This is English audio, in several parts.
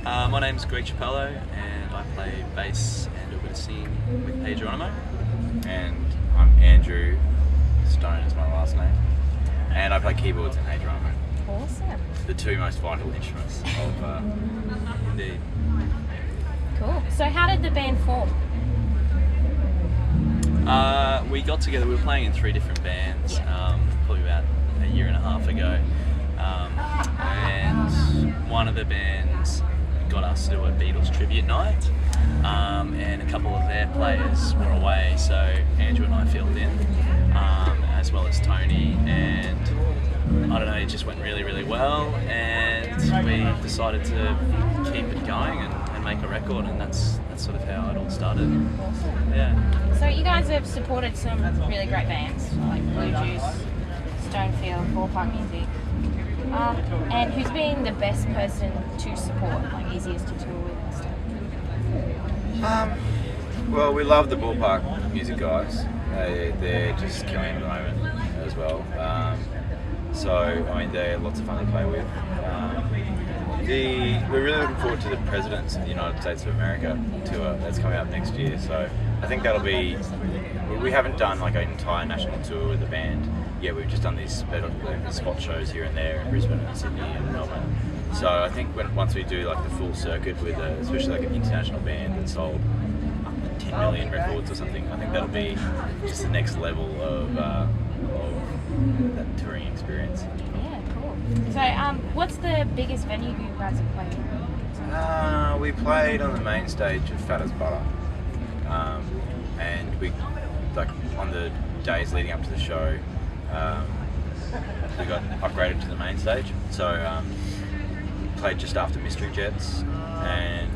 My name's Chiapello and I play bass and a bit of singing with Geronimo. And I'm Andrew, Stone is my last name, and I play keyboards and Geronimo. Awesome. The two most vital instruments of Indeed. Cool. So how did the band form? We got together, we were playing in 3 different bands, probably about a year and a half ago. And one of the bands got us to do a Beatles tribute night, and a couple of their players were away, so Andrew and I filled in, as well as Tony, and I don't know, it just went really, really well, and we decided to keep it going and make a record, and that's sort of how it all started. Yeah. So you guys have supported some really great bands like Blue Juice, Stonefield, Ballpark Music. And who's been the best person to support, like easiest to tour with and stuff? well, we love the Ballpark Music guys. They're just killing at the moment as well. So I mean, they're lots of fun to play with. We're really looking forward to the Presidents of the United States of America tour that's coming up next year. So I think that'll be. We haven't done like an entire national tour with the band. Yeah, we've just done these spot shows here and there in Brisbane and Sydney and Melbourne. So I think once we do like the full circuit with especially like an international band that sold 10 million records or something, I think that'll be just the next level of that touring experience. Yeah, cool. So what's the biggest venue you guys have played? We played on the main stage of Fat as Butter, and we like on the days leading up to the show. We got upgraded to the main stage, so played just after Mystery Jets, and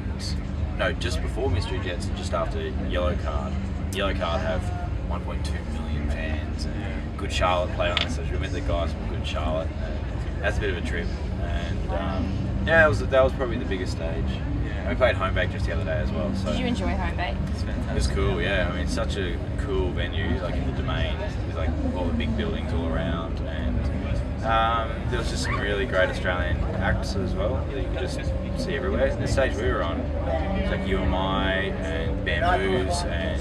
no, just before Mystery Jets and just after Yellow Card. Yellow Card have 1.2 million fans, and Good Charlotte played on that stage. We met the guys from Good Charlotte, and that's a bit of a trip, and yeah, that was probably the biggest stage. Yeah. We played Home Bake just the other day as well. So did you enjoy Home Bake? It's fantastic. It was cool, yeah. I mean, it's such a cool venue, like in the Domain, with like all the big buildings all around, and there was just some really great Australian acts as well that you could just see everywhere. The stage we were on, it was like You and I, and Bamboos, and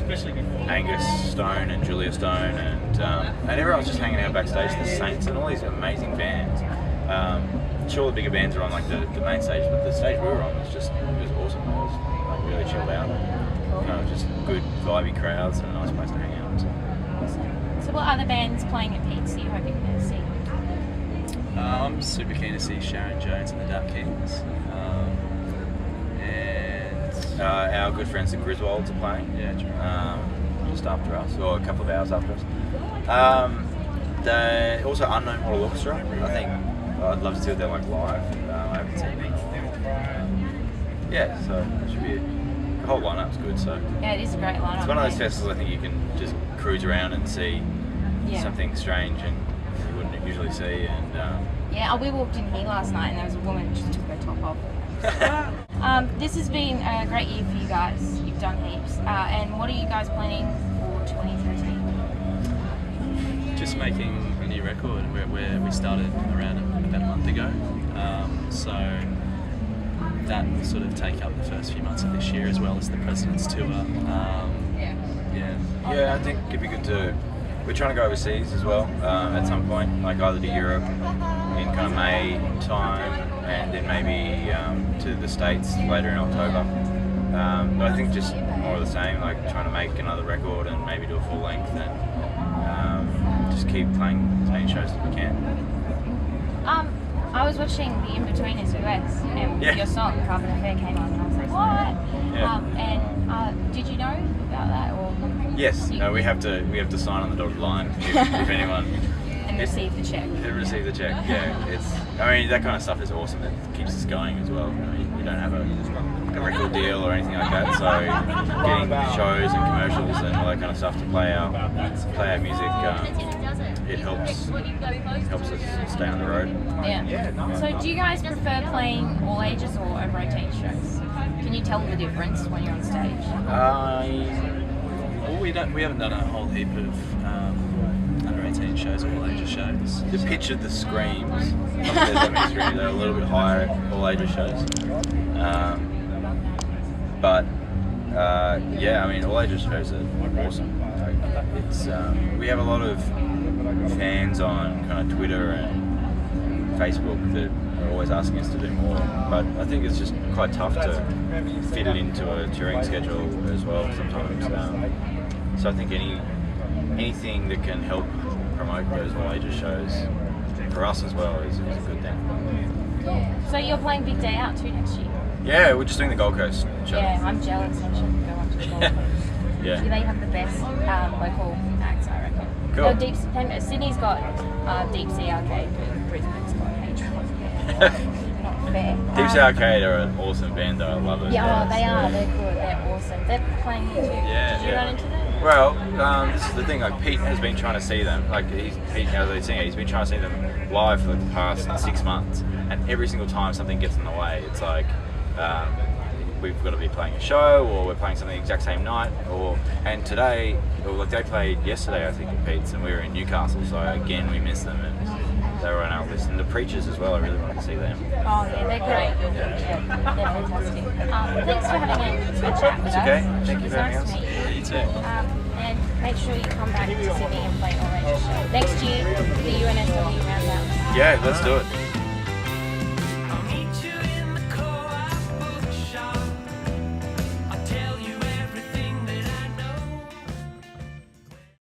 Angus Stone, and Julia Stone, and everyone was just hanging out backstage. The Saints and all these amazing bands. Sure, the bigger bands are on like the main stage, but the stage we were on was awesome. It was like really chilled out. Kind of just good vibey crowds and a nice place to hang out. So what other bands playing at Peats are you hoping to see? I'm super keen to see Sharon Jones and the Duck Kings. And our good friends the Griswolds are playing. Yeah, true. Just after us, or a couple of hours after us. They also Unknown Mortal Orchestra. I think I'd love to see what they're like live. I haven't seen them. Yeah, so it should be the whole lineup's good. So Yeah, it is a great lineup. it's one of those festivals I think you can just cruise around and see something strange and you wouldn't usually see. And yeah, we walked in here last night and there was a woman who just took her top off. This has been a great year for you guys. You've done heaps. And what are you guys planning for 2013? Just making a new record. We started around about a month ago, so that will sort of take up the first few months of this year as well as the President's tour. yeah, I think it'd be good to. We're trying to go overseas as well at some point, like either to Europe in kind of May time, and then maybe to the States later in October. But I think just more of the same, like trying to make another record and maybe do a full length and just keep playing as many shows as we can. I was watching the In-Betweeners US and your song Carbon Affair came on and I was like, what? Yeah. Did you know about that? Or Yes, no, we have to sign on the dotted line if anyone. And receive the check. Receive the check, yeah. I mean, that kind of stuff is awesome. It keeps us going as well. We don't have a record deal or anything like that, so getting shows and commercials and all that kind of stuff to play our music, it helps us stay on the road. Yeah. So do you guys prefer playing all ages or over 18 shows? Can you tell the difference when you're on stage? Well, we haven't done a whole heap of under 18 shows or all ages shows. The pitch of the screams, they're a little bit higher all ages shows. But yeah, I mean, all ages shows are awesome. It's we have a lot of fans on kind of Twitter and Facebook that are always asking us to do more. But I think it's just quite tough to fit it into a touring schedule as well sometimes. So I think anything that can help promote those all ages shows for us as well is a good thing. So you're playing Big Day Out too next year? Yeah, we're just doing the Gold Coast show. Yeah, I'm jealous. I should go up to the Gold Coast. Yeah. They have the best local acts, I reckon. Cool. No, Sydney's got Deep Sea Arcade, but Brisbane's got Patron. Not fair. Deep Sea Arcade are an awesome band though, I love it. Yeah, they are. They're good. They're awesome. They're playing here too. Yeah, Did you run into them? Well, this is the thing. Like Pete has been trying to see them. Like Pete, our lead singer, he's been trying to see them live for the past 6 months, and every single time something gets in the way, it's like we've got to be playing a show, or we're playing something the exact same night, and today, like they played yesterday, I think at Peats, and we were in Newcastle, so again we missed them, and they were on our list. And the Preachers as well. I really wanted to see them. Oh yeah, they're great. Yeah, they're fantastic. Thanks for having a chat with us. Okay. Thank you It was for having nice us. to meet you. You too. And make sure you come back to Sydney and play All Ages Show. Next year, the UNSW Roundhouse. Yeah, let's do it.